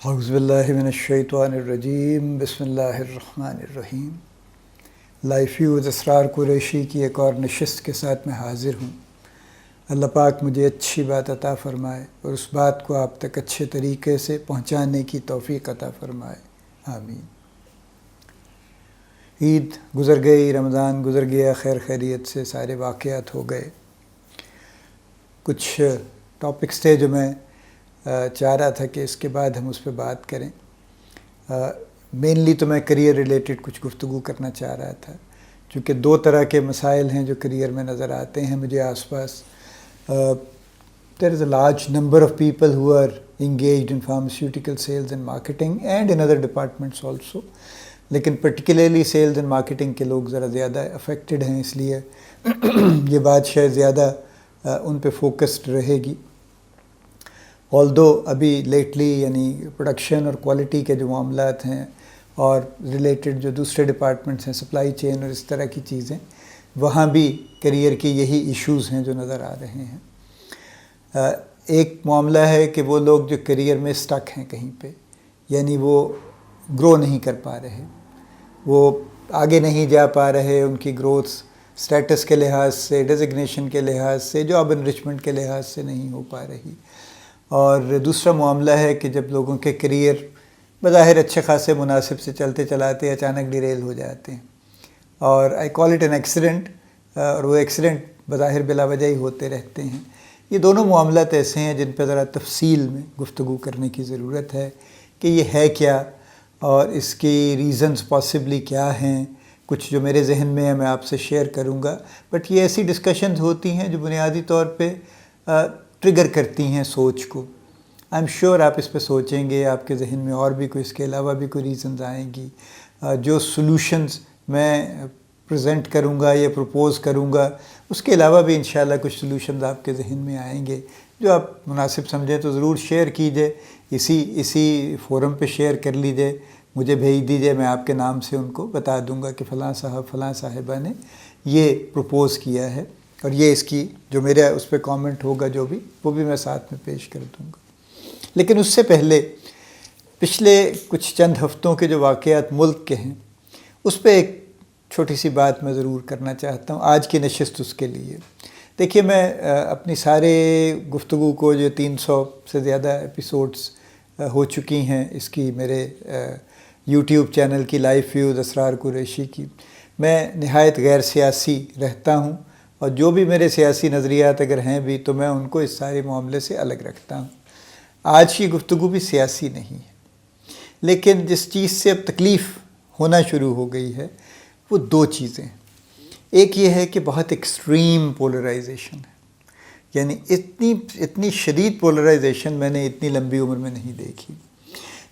اعوذ باللہ من الشیطان الرجیم، بسم اللہ الرحمن الرحیم۔ لائف ویوز اسرار قریشی کی ایک اور نشست کے ساتھ میں حاضر ہوں۔ اللہ پاک مجھے اچھی بات عطا فرمائے اور اس بات کو آپ تک اچھے طریقے سے پہنچانے کی توفیق عطا فرمائے، آمین۔ عید گزر گئی، رمضان گزر گیا، خیر خیریت سے سارے واقعات ہو گئے۔ کچھ ٹاپکس تھے جو میں چاہ رہا تھا کہ اس کے بعد ہم اس پہ بات کریں۔ مینلی تو میں کریئر ریلیٹڈ کچھ گفتگو کرنا چاہ رہا تھا، چونکہ دو طرح کے مسائل ہیں جو کریئر میں نظر آتے ہیں مجھے آس پاس۔ there is a large number of people who are engaged in pharmaceutical sales and marketing and in other departments also، لیکن particularly sales and marketing کے لوگ ذرا زیادہ افیکٹڈ ہیں، اس لیے یہ بات شاید زیادہ ان پہ فوکسڈ رہے گی۔ although ابھی لیٹلی یعنی پروڈکشن اور کوالٹی کے جو معاملات ہیں اور ریلیٹڈ جو دوسرے ڈپارٹمنٹس ہیں، سپلائی چین اور اس طرح کی چیزیں، وہاں بھی کریئر کی یہی ایشوز ہیں جو نظر آ رہے ہیں۔ ایک معاملہ ہے کہ وہ لوگ جو کریئر میں سٹک ہیں کہیں پہ، یعنی وہ گرو نہیں کر پا رہے، وہ آگے نہیں جا پا رہے، ان کی گروتھ سٹیٹس کے لحاظ سے، ڈیزگنیشن کے لحاظ سے، جاب انرچمنٹ کے لحاظ سے نہیں ہو پا رہی۔ اور دوسرا معاملہ ہے کہ جب لوگوں کے کریئر بظاہر اچھے خاصے مناسب سے چلتے چلاتے اچانک ڈیریل ہو جاتے ہیں، اور آئی کال اٹ این ایکسیڈنٹ، اور وہ ایکسیڈنٹ بظاہر بلا وجہ ہی ہوتے رہتے ہیں۔ یہ دونوں معاملات ایسے ہیں جن پہ ذرا تفصیل میں گفتگو کرنے کی ضرورت ہے کہ یہ ہے کیا اور اس کی ریزنز پاسبلی کیا ہیں۔ کچھ جو میرے ذہن میں ہے میں آپ سے شیئر کروں گا، بٹ یہ ایسی ڈسکشنز ہوتی ہیں جو بنیادی طور پہ ٹریگر کرتی ہیں سوچ کو۔ آئی ایم شیور آپ اس پہ سوچیں گے، آپ کے ذہن میں اور بھی کوئی اس کے علاوہ بھی کوئی ریزنز آئیں گی۔ جو سلوشنز میں پریزنٹ کروں گا یا پروپوز کروں گا، اس کے علاوہ بھی انشاءاللہ کچھ سلوشنز آپ کے ذہن میں آئیں گے جو آپ مناسب سمجھیں تو ضرور شیئر کیجئے، اسی فورم پہ شیئر کر لیجئے، مجھے بھیج دیجئے، میں آپ کے نام سے ان کو بتا دوں گا کہ فلاں صاحب فلاں صاحبہ نے یہ پروپوز کیا ہے، اور یہ اس کی جو میرا اس پہ کامنٹ ہوگا جو بھی، وہ بھی میں ساتھ میں پیش کر دوں گا۔ لیکن اس سے پہلے پچھلے کچھ چند ہفتوں کے جو واقعات ملک کے ہیں، اس پہ ایک چھوٹی سی بات میں ضرور کرنا چاہتا ہوں، آج کی نشست اس کے لیے۔ دیکھیے، میں اپنی سارے گفتگو کو جو 300 سے زیادہ ایپیسوڈز ہو چکی ہیں اس کی، میرے یوٹیوب چینل کی لائف ویوز اسرار قریشی کی، میں نہایت غیر سیاسی رہتا ہوں، اور جو بھی میرے سیاسی نظریات اگر ہیں بھی تو میں ان کو اس سارے معاملے سے الگ رکھتا ہوں۔ آج کی گفتگو بھی سیاسی نہیں ہے، لیکن جس چیز سے اب تکلیف ہونا شروع ہو گئی ہے وہ دو چیزیں ہیں۔ ایک یہ ہے کہ بہت ایکسٹریم پولرائزیشن ہے، یعنی اتنی شدید پولرائزیشن میں نے اتنی لمبی عمر میں نہیں دیکھی۔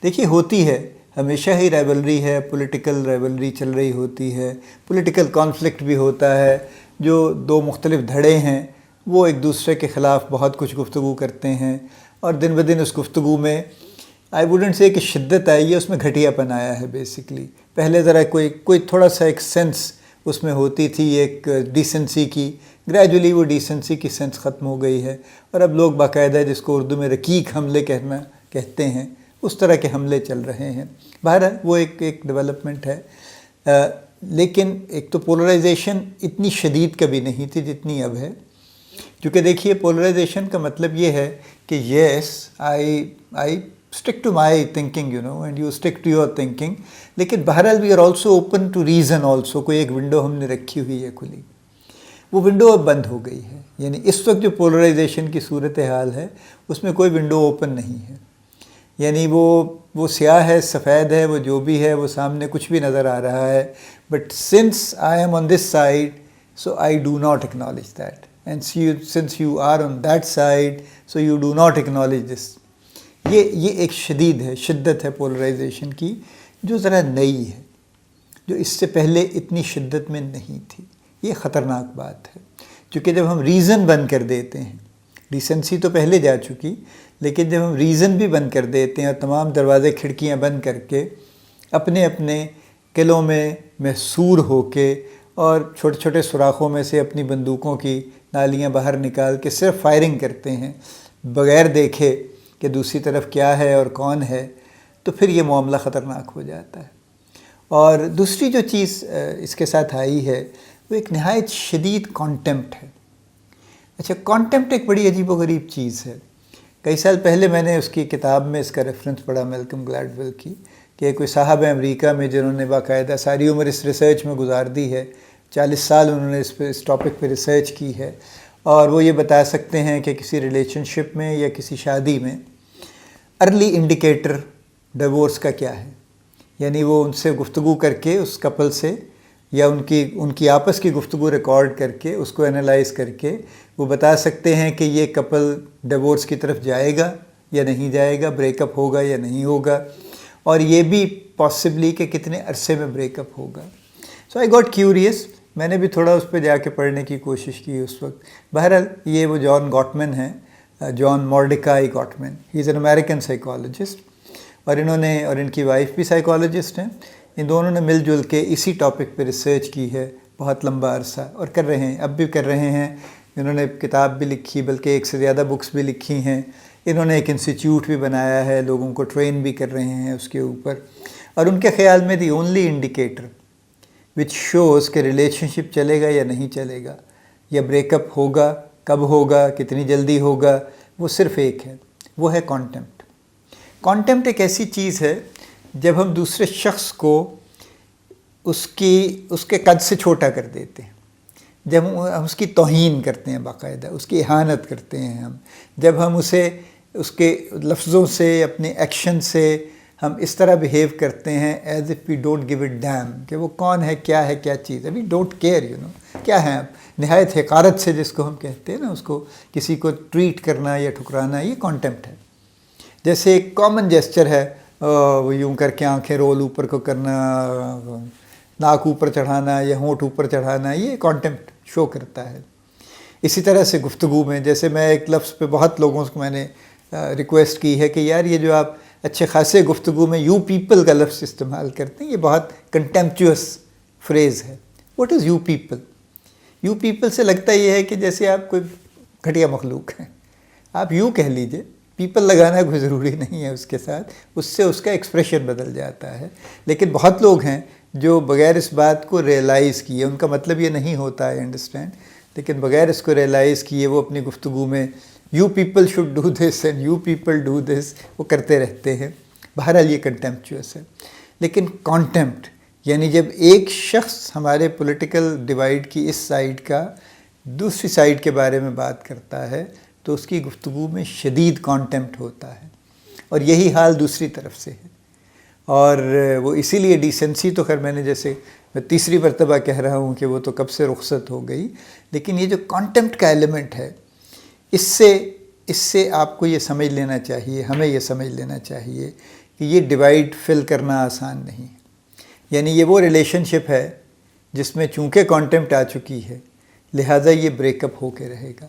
دیکھیے، ہوتی ہے، ہمیشہ ہی رائیولری ہے، پولیٹیکل رائیولری چل رہی ہوتی ہے، پولیٹیکل کانفلکٹ بھی ہوتا ہے، جو دو مختلف دھڑے ہیں وہ ایک دوسرے کے خلاف بہت کچھ گفتگو کرتے ہیں، اور دن بدن اس گفتگو میں آئی ووڈنٹ سے کہ شدت آئی ہے، اس میں گھٹیا پن آیا ہے بیسکلی۔ پہلے ذرا کوئی تھوڑا سا ایک سینس اس میں ہوتی تھی، ایک ڈیسنسی کی، گریجولی وہ ڈیسنسی کی سینس ختم ہو گئی ہے، اور اب لوگ باقاعدہ جس کو اردو میں رقیق حملے کہتے ہیں، اس طرح کے حملے چل رہے ہیں۔ بہرحال وہ ایک ڈیولپمنٹ ہے، لیکن ایک تو پولرائزیشن اتنی شدید کبھی نہیں تھی جتنی اب ہے، کیونکہ دیکھیے پولرائزیشن کا مطلب یہ ہے کہ yes I stick to my thinking and you stick to your thinking, لیکن بہرحال we are also open to reason also. کوئی ایک ونڈو ہم نے رکھی ہوئی ہے کھلی، وہ ونڈو اب بند ہو گئی ہے، یعنی اس وقت جو پولرائزیشن کی صورتحال ہے اس میں کوئی ونڈو اوپن نہیں ہے، یعنی وہ سیاہ ہے، سفید ہے، وہ جو بھی ہے، وہ سامنے کچھ بھی نظر آ رہا ہے، but since I am on this side so I do not acknowledge that, and since you are on that side so you do not acknowledge this. یہ ایک شدت ہے پولرائزیشن کی، جو ذرا نئی ہے، جو اس سے پہلے اتنی شدت میں نہیں تھی۔ یہ خطرناک بات ہے، کیونکہ جب ہم ریزن بند کر دیتے ہیں، ڈیسنسی تو پہلے جا چکی، لیکن جب ہم ریزن بھی بند کر دیتے ہیں اور تمام دروازے کھڑکیاں بند کر کے اپنے قلعوں میں محصور ہو کے اور چھوٹے چھوٹے سوراخوں میں سے اپنی بندوقوں کی نالیاں باہر نکال کے صرف فائرنگ کرتے ہیں بغیر دیکھے کہ دوسری طرف کیا ہے اور کون ہے، تو پھر یہ معاملہ خطرناک ہو جاتا ہے۔ اور دوسری جو چیز اس کے ساتھ آئی ہے وہ ایک نہایت شدید کانٹیمپٹ ہے۔ اچھا، کانٹیمپٹ ایک بڑی عجیب و غریب چیز ہے۔ کئی سال پہلے میں نے اس کی کتاب میں اس کا ریفرنس پڑھا، میلکم گلیڈویل کی، کہ کوئی صاحب ہیں امریکہ میں جنہوں نے باقاعدہ ساری عمر اس ریسرچ میں گزار دی ہے، 40 سال انہوں نے اس ٹاپک پہ ریسرچ کی ہے، اور وہ یہ بتا سکتے ہیں کہ کسی ریلیشن شپ میں یا کسی شادی میں ارلی انڈیکیٹر ڈیورس کا کیا ہے۔ یعنی وہ ان سے گفتگو کر کے، اس کپل سے، یا ان کی آپس کی گفتگو ریکارڈ کر کے، اس کو انالائز کر کے وہ بتا سکتے ہیں کہ یہ کپل ڈیورس کی طرف جائے گا یا نہیں جائے گا، بریک اپ ہوگا یا نہیں ہوگا، اور یہ بھی پاسبلی کہ کتنے عرصے میں بریک اپ ہوگا۔ سو آئی گاٹ کیوریس، میں نے بھی تھوڑا اس پہ جا کے پڑھنے کی کوشش کی اس وقت۔ بہرحال یہ وہ جان گاٹمن ہیں، جان مارڈیکائی گاٹمن، ہی از این امریکن سائیکالوجسٹ، اور ان کی وائف بھی سائیکالوجسٹ ہیں۔ ان دونوں نے مل جل کے اسی ٹاپک پہ ریسرچ کی ہے بہت لمبا عرصہ، اور کر رہے ہیں، اب بھی کر رہے ہیں۔ انہوں نے کتاب بھی لکھی، بلکہ ایک سے زیادہ بکس بھی لکھی ہیں۔ انہوں نے ایک انسٹیٹیوٹ بھی بنایا ہے، لوگوں کو ٹرین بھی کر رہے ہیں اس کے اوپر۔ اور ان کے خیال میں the only indicator which shows کہ ریلیشن شپ چلے گا یا نہیں چلے گا، یا بریک اپ ہوگا، کب ہوگا، کتنی جلدی ہوگا، وہ صرف ایک ہے، وہ ہے کانٹیمپٹ۔ کانٹیمپٹ ایک ایسی چیز ہے جب ہم دوسرے شخص کو اس کے قد سے چھوٹا کر دیتے ہیں، جب ہم اس کی توہین کرتے ہیں، باقاعدہ اس کی اہانت کرتے ہیں ہم، جب ہم اسے اس کے لفظوں سے، اپنے ایکشن سے ہم اس طرح بیہیو کرتے ہیں as if we don't give it damn, کہ وہ کون ہے، کیا چیز ہے، وی ڈونٹ کیئر، کیا ہے آپ، نہایت حقارت سے جس کو ہم کہتے ہیں نا، اس کو کسی کو ٹریٹ کرنا یا ٹھکرانا، یہ کانٹیمپٹ ہے۔ جیسے ایک کامن جیسچر ہے، وہ یوں کر کے آنکھیں رول اوپر کو کرنا، ناک اوپر چڑھانا یا ہونٹ اوپر چڑھانا، یہ کانٹیمپٹ شو کرتا ہے۔ اسی طرح سے گفتگو میں، جیسے میں ایک لفظ پہ بہت لوگوں کو میں نے ریکویسٹ کی ہے کہ یار یہ جو آپ اچھے خاصے گفتگو میں یو پیپل کا لفظ استعمال کرتے ہیں، یہ بہت کنٹیمپچوس فریز ہے۔ What is you people? You people سے لگتا یہ ہے کہ جیسے آپ کوئی گھٹیا مخلوق ہیں، آپ یوں کہہ لیجئے، پیپل لگانا کوئی ضروری نہیں ہے اس کے ساتھ، اس سے اس کا ایکسپریشن بدل جاتا ہے۔ لیکن بہت لوگ ہیں جو بغیر اس بات کو ریئلائز کیے، ان کا مطلب یہ نہیں ہوتا ہے انڈرسٹینڈ، لیکن بغیر اس کو ریئلائز کیے وہ اپنی گفتگو میں you people should do this and you people do this, وہ کرتے رہتے ہیں۔ بہرحال یہ کنٹیمپچوس ہے۔ لیکن کانٹیمپٹ یعنی جب ایک شخص ہمارے پولیٹیکل ڈیوائیڈ کی اس سائیڈ کا دوسری سائیڈ کے بارے میں بات کرتا ہے تو اس کی گفتگو میں شدید کانٹیمپٹ ہوتا ہے، اور یہی حال دوسری طرف سے ہے۔ اور وہ اسی لیے ڈیسنسی تو خیر میں نے جیسے میں تیسری مرتبہ کہہ رہا ہوں کہ وہ تو کب سے رخصت ہو گئی، لیکن یہ جو کانٹیمپٹ کا ایلیمنٹ ہے، اس سے آپ کو یہ سمجھ لینا چاہیے، ہمیں یہ سمجھ لینا چاہیے کہ یہ ڈیوائیڈ فل کرنا آسان نہیں ہے۔ یعنی یہ وہ ریلیشن شپ ہے جس میں چونکہ کانٹیمپٹ آ چکی ہے، لہٰذا یہ بریک اپ ہو کے رہے گا،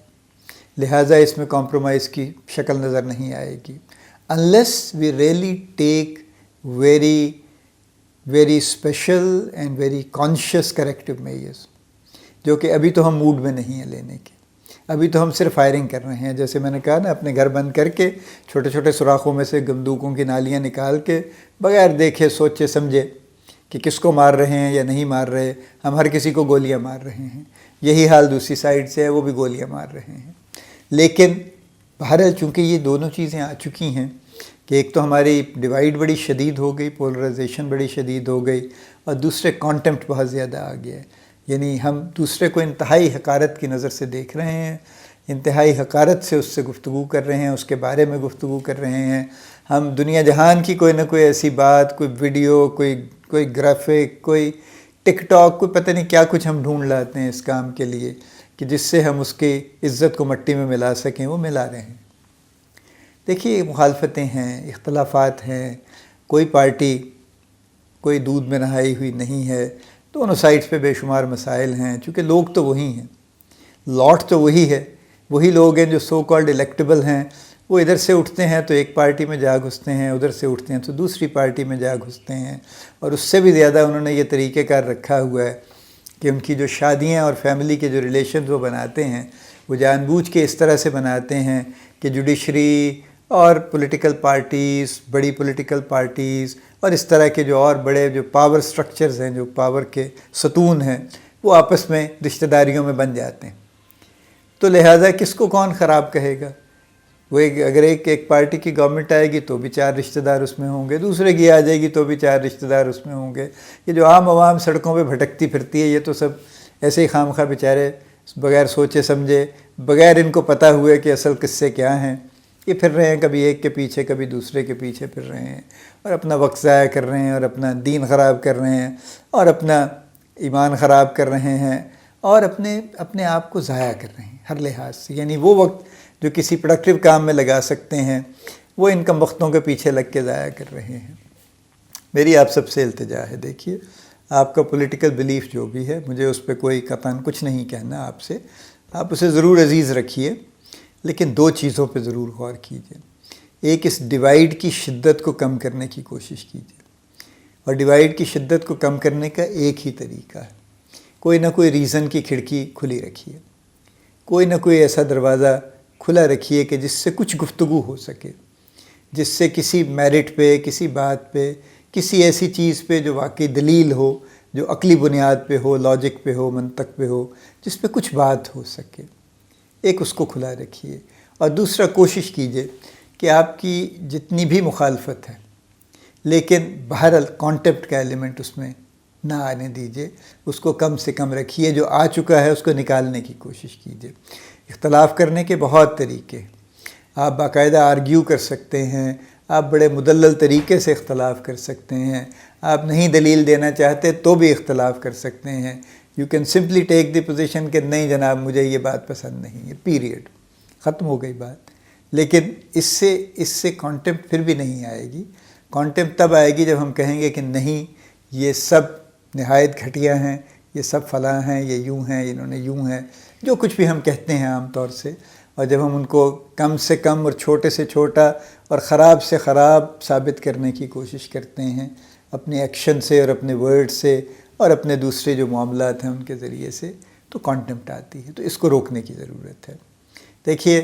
لہٰذا اس میں کمپرومائز کی شکل نظر نہیں آئے گی، unless we really take very special and very conscious corrective measures، جو کہ ابھی تو ہم موڈ میں نہیں ہیں لینے کے، ابھی تو ہم صرف فائرنگ کر رہے ہیں۔ جیسے میں نے کہا نا، اپنے گھر بند کر کے چھوٹے چھوٹے سوراخوں میں سے بندوقوں کی نالیاں نکال کے بغیر دیکھے سوچے سمجھے کہ کس کو مار رہے ہیں یا نہیں مار رہے، ہم ہر کسی کو گولیاں مار رہے ہیں۔ یہی حال دوسری سائیڈ سے ہے، وہ بھی گولیاں مار رہے ہیں۔ لیکن بہرحال چونکہ یہ دونوں چیزیں آ چکی ہیں کہ ایک تو ہماری ڈیوائیڈ بڑی شدید ہو گئی، پولرائزیشن بڑی شدید ہو گئی، اور دوسرے کانٹیمپٹ بہت زیادہ آ گیا ہے۔ یعنی ہم دوسرے کو انتہائی حقارت کی نظر سے دیکھ رہے ہیں، انتہائی حقارت سے اس سے گفتگو کر رہے ہیں، اس کے بارے میں گفتگو کر رہے ہیں۔ ہم دنیا جہان کی کوئی نہ کوئی ایسی بات، کوئی ویڈیو، کوئی گرافک، کوئی ٹک ٹاک، کوئی پتہ نہیں کیا کچھ ہم ڈھونڈ لاتے ہیں اس کام کے لیے کہ جس سے ہم اس کی عزت کو مٹی میں ملا سکیں، وہ ملا رہے ہیں۔ دیکھیے، مخالفتیں ہیں، اختلافات ہیں، کوئی پارٹی کوئی دودھ میں نہائی ہوئی نہیں ہے، دونوں سائڈس پہ بے شمار مسائل ہیں، چونکہ لوگ تو وہی ہیں، لاٹ تو وہی ہے، وہی لوگ ہیں جو سو کالڈ الیکٹیبل ہیں۔ وہ ادھر سے اٹھتے ہیں تو ایک پارٹی میں جا گھستے ہیں، ادھر سے اٹھتے ہیں تو دوسری پارٹی میں جا گھستے ہیں، اور اس سے بھی زیادہ انہوں نے یہ طریقہ کار رکھا ہوا ہے کہ ان کی جو شادیاں اور فیملی کے جو ریلیشنز وہ بناتے ہیں، وہ جان بوجھ کے اس طرح سے بناتے ہیں کہ جوڈیشری اور پولیٹیکل پارٹیز، بڑی پولیٹیکل پارٹیز اور اس طرح کے جو اور بڑے جو پاور سٹرکچرز ہیں، جو پاور کے ستون ہیں، وہ آپس میں رشتہ داریوں میں بن جاتے ہیں۔ تو لہٰذا کس کو کون خراب کہے گا؟ وہ اگر ایک پارٹی کی گورنمنٹ آئے گی تو بھی 4 رشتہ دار اس میں ہوں گے، دوسرے کی آ جائے گی تو بھی 4 رشتہ دار اس میں ہوں گے۔ یہ جو عام عوام سڑکوں پہ بھٹکتی پھرتی ہے، یہ تو سب ایسے ہی خام خواہ بیچارے بغیر سوچے سمجھے، بغیر ان کو پتہ ہوئے کہ اصل قصے کیا ہیں، یہ پھر رہے ہیں، کبھی ایک کے پیچھے کبھی دوسرے کے پیچھے پھر رہے ہیں، اور اپنا وقت ضائع کر رہے ہیں، اور اپنا دین خراب کر رہے ہیں، اور اپنا ایمان خراب کر رہے ہیں، اور اپنے آپ کو ضائع کر رہے ہیں ہر لحاظ سے۔ یعنی وہ وقت جو کسی پروڈکٹیو کام میں لگا سکتے ہیں، وہ ان کم وقتوں کے پیچھے لگ کے ضائع کر رہے ہیں۔ میری آپ سب سے التجا ہے، دیکھیے آپ کا پولیٹیکل بلیف جو بھی ہے، مجھے اس پہ کوئی قطعاً کچھ نہیں کہنا آپ سے، آپ اسے ضرور عزیز رکھیے، لیکن 2 چیزوں پہ ضرور غور کیجیے۔ ایک، اس ڈیوائیڈ کی شدت کو کم کرنے کی کوشش کیجیے، اور ڈیوائیڈ کی شدت کو کم کرنے کا ایک ہی طریقہ ہے، کوئی نہ کوئی ریزن کی کھڑکی کھلی رکھیے، کوئی نہ کوئی ایسا دروازہ کھلا رکھیے کہ جس سے کچھ گفتگو ہو سکے، جس سے کسی میرٹ پہ، کسی بات پہ، کسی ایسی چیز پہ جو واقعی دلیل ہو، جو عقلی بنیاد پہ ہو، لاجک پہ ہو، منطق پہ ہو، جس پہ کچھ بات ہو سکے، ایک اس کو کھلا رکھیے۔ اور دوسرا، کوشش کیجئے کہ آپ کی جتنی بھی مخالفت ہے، لیکن بہرحال کانٹیمپٹ کا ایلیمنٹ اس میں نہ آنے دیجئے، اس کو کم سے کم رکھیے، جو آ چکا ہے اس کو نکالنے کی کوشش کیجئے۔ اختلاف کرنے کے بہت طریقے، آپ باقاعدہ آرگیو کر سکتے ہیں، آپ بڑے مدلل طریقے سے اختلاف کر سکتے ہیں، آپ نہیں دلیل دینا چاہتے تو بھی اختلاف کر سکتے ہیں۔ You can simply take the position کہ نہیں جناب مجھے یہ بات پسند نہیں ہے، پیریڈ، ختم ہو گئی بات۔ لیکن اس سے کانٹیمپٹ پھر بھی نہیں آئے گی۔ کانٹیمپٹ تب آئے گی جب ہم کہیں گے کہ نہیں، یہ سب نہایت گھٹیا ہیں، یہ سب فلاں ہیں، یہ یوں ہیں، انہوں نے یوں ہیں، جو کچھ بھی ہم کہتے ہیں عام طور سے، اور جب ہم ان کو کم سے کم اور چھوٹے سے چھوٹا اور خراب سے خراب ثابت کرنے کی کوشش کرتے ہیں اپنے ایکشن سے اور اپنے ورڈ سے اور اپنے دوسرے جو معاملات ہیں ان کے ذریعے سے، تو کانٹیمپٹ آتی ہے۔ تو اس کو روکنے کی ضرورت ہے۔ دیکھیے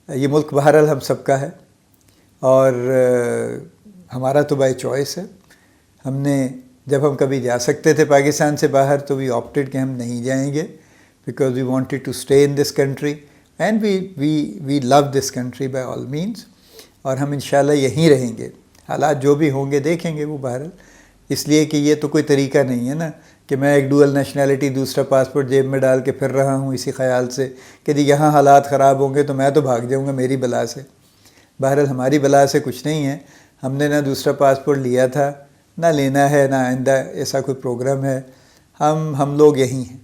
یہ ملک بہرحال ہم سب کا ہے، اور ہمارا تو بائی چوائس ہے۔ ہم نے جب ہم کبھی جا سکتے تھے پاکستان سے باہر تو وی آپٹیڈ کہ ہم نہیں جائیں گے، because we wanted to stay in this country and we love this country by all means, اور ہم انشاءاللہ یہیں رہیں گے۔ حالات جو بھی ہوں گے دیکھیں گے وہ بہرحال، اس لیے کہ یہ تو کوئی طریقہ نہیں ہے نا کہ میں ایک ڈوئل نیشنلٹی دوسرا پاسپورٹ جیب میں ڈال کے پھر رہا ہوں اسی خیال سے کہ جی یہاں حالات خراب ہوں گے تو میں تو بھاگ جاؤں گا میری بلا سے۔ بہرحال ہماری بلا سے کچھ نہیں ہے، ہم نے نہ دوسرا پاسپورٹ لیا تھا، نہ لینا ہے، نہ آئندہ ایسا کوئی پروگرام ہے۔ ہم لوگ یہیں ہیں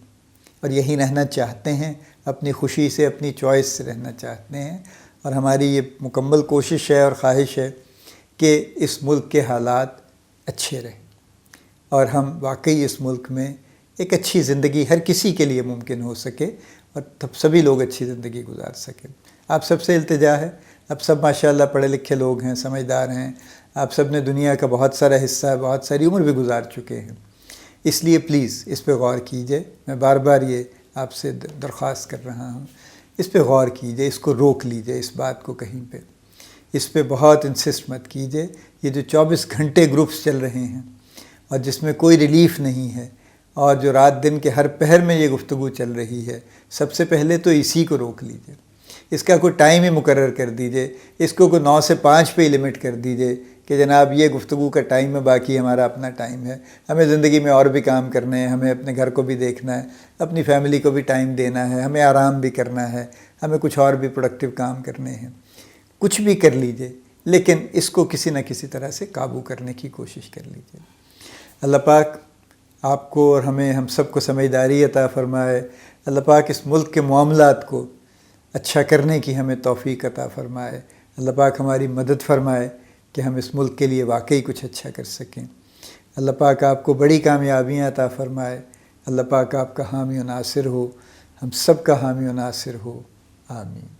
اور یہیں رہنا چاہتے ہیں، اپنی خوشی سے، اپنی چوائس سے رہنا چاہتے ہیں، اور ہماری یہ مکمل کوشش ہے اور خواہش ہے کہ اس ملک کے حالات اچھے رہیں اور ہم واقعی اس ملک میں ایک اچھی زندگی ہر کسی کے لیے ممکن ہو سکے، اور تب سبھی لوگ اچھی زندگی گزار سکیں۔ آپ سب سے التجا ہے، اب سب ماشاءاللہ پڑھے لکھے لوگ ہیں، سمجھدار ہیں، آپ سب نے دنیا کا بہت سارا حصہ، بہت ساری عمر بھی گزار چکے ہیں، اس لیے پلیز اس پہ غور کیجئے۔ میں بار بار یہ آپ سے درخواست کر رہا ہوں، اس پہ غور کیجئے، اس کو روک لیجئے، اس بات کو کہیں پہ، اس پہ بہت انسسٹ مت کیجئے۔ یہ جو 24 گھنٹے گروپس چل رہے ہیں اور جس میں کوئی ریلیف نہیں ہے، اور جو رات دن کے ہر پہر میں یہ گفتگو چل رہی ہے، سب سے پہلے تو اسی کو روک لیجئے، اس کا کوئی ٹائم ہی مقرر کر دیجئے، اس کو کوئی 9 سے 5 پہ ہی لمٹ کر دیجئے کہ جناب یہ گفتگو کا ٹائم ہے، باقی ہمارا اپنا ٹائم ہے، ہمیں زندگی میں اور بھی کام کرنے ہیں، ہمیں اپنے گھر کو بھی دیکھنا ہے، اپنی فیملی کو بھی ٹائم دینا ہے، ہمیں آرام بھی کرنا ہے، ہمیں کچھ اور بھی پروڈکٹیو کام کرنے ہیں۔ کچھ بھی کر لیجئے، لیکن اس کو کسی نہ کسی طرح سے قابو کرنے کی کوشش کر لیجئے۔ اللہ پاک آپ کو اور ہمیں، ہم سب کو سمجھداری عطا فرمائے۔ اللہ پاک اس ملک کے معاملات کو اچھا کرنے کی ہمیں توفیق عطا فرمائے۔ اللہ پاک ہماری مدد فرمائے کہ ہم اس ملک کے لیے واقعی کچھ اچھا کر سکیں۔ اللہ پاک آپ کو بڑی کامیابیاں عطا فرمائے۔ اللہ پاک آپ کا حامی و ناصر ہو، ہم سب کا حامی و ناصر ہو، آمین۔